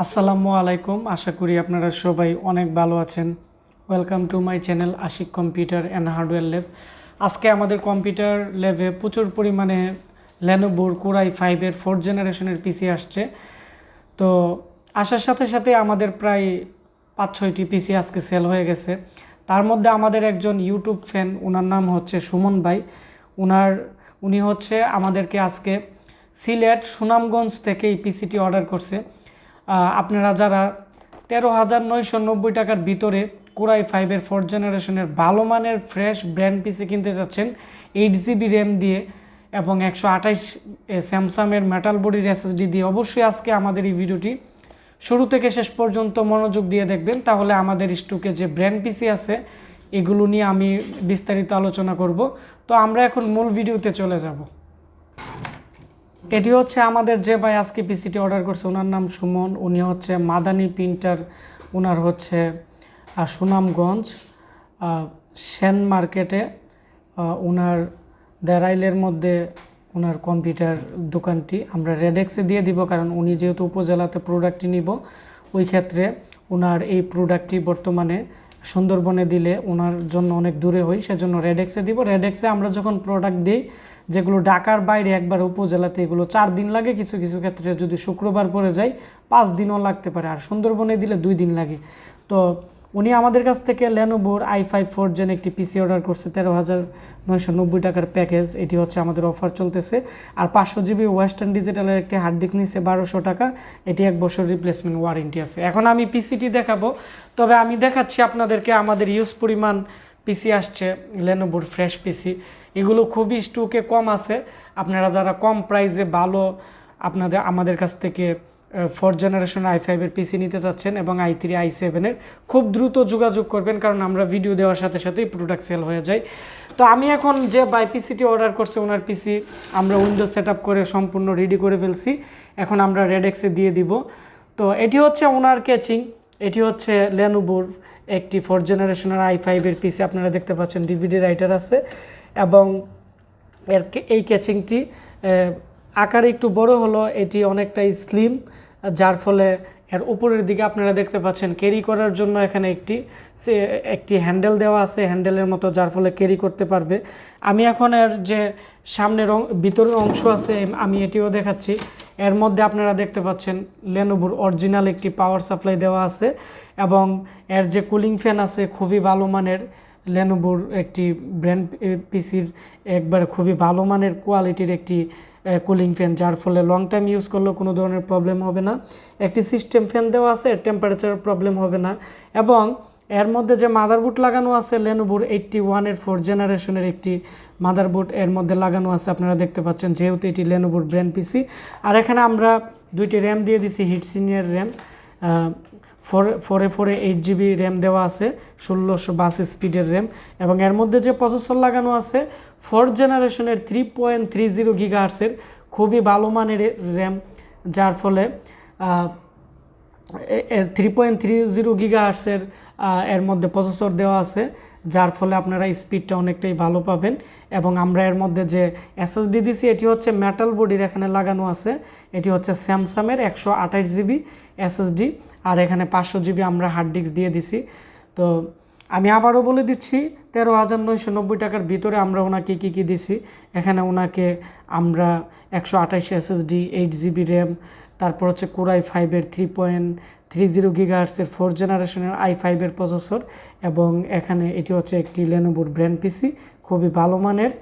আসসালামু আলাইকুম। আশা করি আপনারা সবাই অনেক ভালো আছেন। Welcome to my channel Ashiq computer and hardware lab. আজকে আমাদের কম্পিউটার ল্যাবে প্রচুর পরিমাণে লেনোভোর কোরাই 5-এর 4th জেনারেশনের পিসি আসছে। তো আসার সাথে সাথে আমাদের প্রায় 5-6টি পিসি আজকে সেল হয়ে গেছে। তার মধ্যে আমাদের একজন ইউটিউব ফ্যান, ওনার নাম হচ্ছে সুমন ভাই। উনি হচ্ছে আমাদেরকে আজকে সিলেট সুনামগঞ্জ থেকে এই পিসিটি অর্ডার করছে। আপনারা যারা 13,990 টাকার ভিতরে কোরাই 5-এর 4th জেনারেশনের ভালো মানের ফ্রেশ ব্র্যান্ড পিসি কিনতে যাচ্ছেন 8GB র্যাম দিয়ে এবং 128 স্যামসাংয়ের মেটাল বডির এসএসডি দিয়ে, অবশ্যই আজকে আমাদের এই ভিডিওটি শুরু থেকে শেষ পর্যন্ত মনোযোগ দিয়ে দেখবেন। তাহলে আমাদের স্টকে যে ব্র্যান্ড পিসি আছে এগুলো নিয়ে আমি বিস্তারিত আলোচনা করব। তো আমরা এখন মূল ভিডিওতে চলে যাব। এটি হচ্ছে আমাদের যে ভাই আজকে পিসিটি অর্ডার করছে, ওনার নাম সুমন। উনি হচ্ছে মাদানি প্রিন্টার, ওনার হচ্ছে সুনামগঞ্জ সেন মার্কেটে ওনার দেরাইলের মধ্যে ওনার কম্পিউটার দোকানটি। আমরা রেডেক্সে দিয়ে দিব, কারণ উনি যেহেতু উপজেলাতে প্রোডাক্টটি নিব, ওই ক্ষেত্রে ওনার এই প্রোডাক্টটি বর্তমানে সুন্দরবনে দিলে ওনার জন্য অনেক দূরে হই, সেজন্য রেডেক্সে দিব। রেডেক্সে আমরা যখন প্রোডাক্ট দিই, যেগুলো ঢাকার বাইরে একবার উপজেলাতে, এগুলো 4 দিন লাগে, কিছু কিছু ক্ষেত্রে যদি শুক্রবার পরে যায় 5 দিনও লাগতে পারে, আর সুন্দরবনে দিলে 2 দিন লাগে। তো উনি আমাদের কাছ থেকে লেনোভোর i5 4th জেন একটি পিসি অর্ডার করছে 13,990 টাকার প্যাকেজ। এটি হচ্ছে আমাদের অফার চলতেছে। আর 500GB ওয়েস্টার্ন ডিজিটালের একটি হার্ড ডিস্ক নিচ্ছে 1200 টাকা। এটি 1 বছর রিপ্লেসমেন্ট ওয়ারেন্টি আছে। এখন আমি পিসিটি দেখাবো, তবে আমি দেখাচ্ছি আপনাদেরকে আমাদের ইউজ পরিমাণ পিসি আসছে লেনোভোর ফ্রেশ পিসি। এগুলো খুবই স্টকে কম আছে। আপনারা যারা কম প্রাইসে ভালো আমাদের কাছ থেকে 4th জেনারেশন i5-এর পিসি নিতে চাচ্ছেন এবং i3 i7-এর, খুব দ্রুত যোগাযোগ করবেন, কারণ আমরা ভিডিও দেওয়ার সাথে সাথেই প্রোডাক্ট সেল হয়ে যায়। তো আমি এখন যে বাই পিসিটি অর্ডার করছে, ওনার পিসি আমরা উইন্ডোজ সেট করে সম্পূর্ণ রেডি করে ফেলছি। এখন আমরা রেডেক্সে দিয়ে দিব। তো এটি হচ্ছে ওনার ক্যাচিং। এটি হচ্ছে লেনোভোর একটি 4th জেনারেশনের i5-এর পিসি। আপনারা দেখতে পাচ্ছেন ডিভিডি রাইটার আছে এবং এই ক্যাচিংটি আকারে একটু বড় হলো, এটি অনেকটাই স্লিম, যার ফলে এর উপরের দিকে আপনারা দেখতে পাচ্ছেন ক্যারি করার জন্য এখানে একটি হ্যান্ডেল দেওয়া আছে, হ্যান্ডেলের মতো, যার ফলে ক্যারি করতে পারবে। আমি এখন এর যে সামনের ভিতরের অংশ আছে আমি এটিও দেখাচ্ছি। এর মধ্যে আপনারা দেখতে পাচ্ছেন লেনোভোর অরিজিনাল একটি পাওয়ার সাপ্লাই দেওয়া আছে এবং এর যে কুলিং ফ্যান আছে খুবই ভালো মানের। লেনোভোর একটি ব্র্যান্ড পিসির একবার খুবই ভালো মানের কোয়ালিটির একটি কুলিং ফ্যান, যার ফলে লং টাইম ইউজ করলেও কোনো ধরনের প্রবলেম হবে না। একটি সিস্টেম ফ্যান দেওয়া আছে, টেম্পারেচার প্রবলেম হবে না। এবং এর মধ্যে যে মাদারবোর্ড লাগানো আছে লেনোভোর 81-এর 4th জেনারেশনের একটি মাদারবোর্ড এর মধ্যে লাগানো আছে, আপনারা দেখতে পাচ্ছেন, যেহেতু এটি লেনোভোর ব্র্যান্ড পিসি। আর এখানে আমরা 2টি র্যাম দিয়ে দিছি, hit senior RAM, 4 8GB RAM দেওয়া আছে, 1622 স্পিডের র্যাম। এবং এর মধ্যে যে প্রসেসর লাগানো আছে 4th জেনারেশনের 3.30 GHz-এর খুবই ভালো মানের র্যাম, যার ফলে 3.30 GHz-এর এর মধ্যে প্রসেসর দেওয়া আছে, যার ফলে আপনারা স্পিডটা অনেকটাই ভালো পাবেন। এবং আমরা এর মধ্যে যে এসএসডি দিছি এটি হচ্ছে মেটাল বডির এখানে লাগানো আছে, এটি হচ্ছে স্যামসাংয়ের 128GB এসএসডি, আর এখানে 500GB আমরা হার্ড ডিস্ক দিয়ে দিছি। তো আমি আবারও বলে দিচ্ছি, 13,990 টাকার ভিতরে আমরা ওনাকে কী দিছি। এখানে ওনাকে আমরা 128 এসএসডি, 8GB র্যাম, তারপর হচ্ছে কোরাই 5-এর 3.30 GHz-এর 4th জেনারেশনের i5-এর প্রসেসর, এবং এখানে এটি হচ্ছে একটি লেনোভোর ব্র্যান্ড পিসি, খুবই ভালো মানের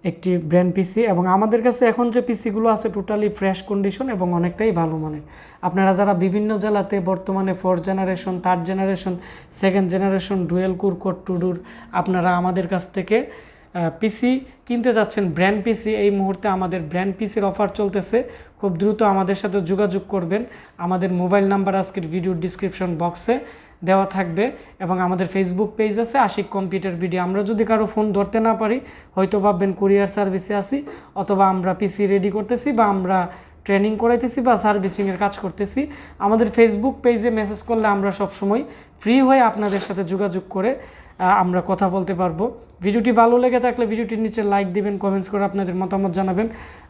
একটি ব্র্যান্ড পিসি। এবং আমাদের কাছে এখন যে পিসিগুলো আছে টোটালি ফ্রেশ কন্ডিশন এবং অনেকটাই ভালো মানের। আপনারা যারা বিভিন্ন জেলাতে বর্তমানে 4th generation, 3rd generation, 2nd generation, dual core, core two duo আপনারা আমাদের কাছ থেকে পিসি কিনতে যাচ্ছেন, ব্র্যান্ড পিসি, এই মুহূর্তে আমাদের ব্র্যান্ড পিসির অফার চলতেছে। খুব দ্রুত আমাদের সাথে যোগাযোগ করবেন। আমাদের মোবাইল নাম্বার আজকের ভিডিওর ডিসক্রিপশন বক্সে দেওয়া থাকবে এবং আমাদের ফেসবুক পেজ আছে আশিক কম্পিউটার ভিডিও। আমরা যদি কারো ফোন ধরতে না পারি, হয়তো ভাববেন কুরিয়ার সার্ভিসে আসি, অথবা আমরা পিসি রেডি করতেছি, বা আমরা ট্রেনিং করাইতেছি, বা সার্ভিসিংয়ের কাজ করতেছি। আমাদের ফেসবুক পেজে মেসেজ করলে আমরা সবসময় ফ্রি হয়ে আপনাদের সাথে যোগাযোগ করে আমরা কথা বলতে পারবো। ভিডিওটি ভালো লেগে থাকলে ভিডিওটির নিচে লাইক দিবেন, কমেন্টস করে আপনাদের মতামত জানাবেন।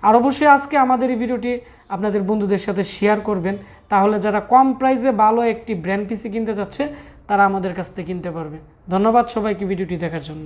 আর অবশ্যই আজকে আমাদের এই ভিডিওটি আপনাদের বন্ধুদের সাথে শেয়ার করবেন, তাহলে যারা কম প্রাইসে ভালো একটি ব্র্যান্ড পিসি কিনতে যাচ্ছে তারা আমাদের কাছ থেকে কিনতে পারবে। ধন্যবাদ সবাইকে ভিডিওটি দেখার জন্য।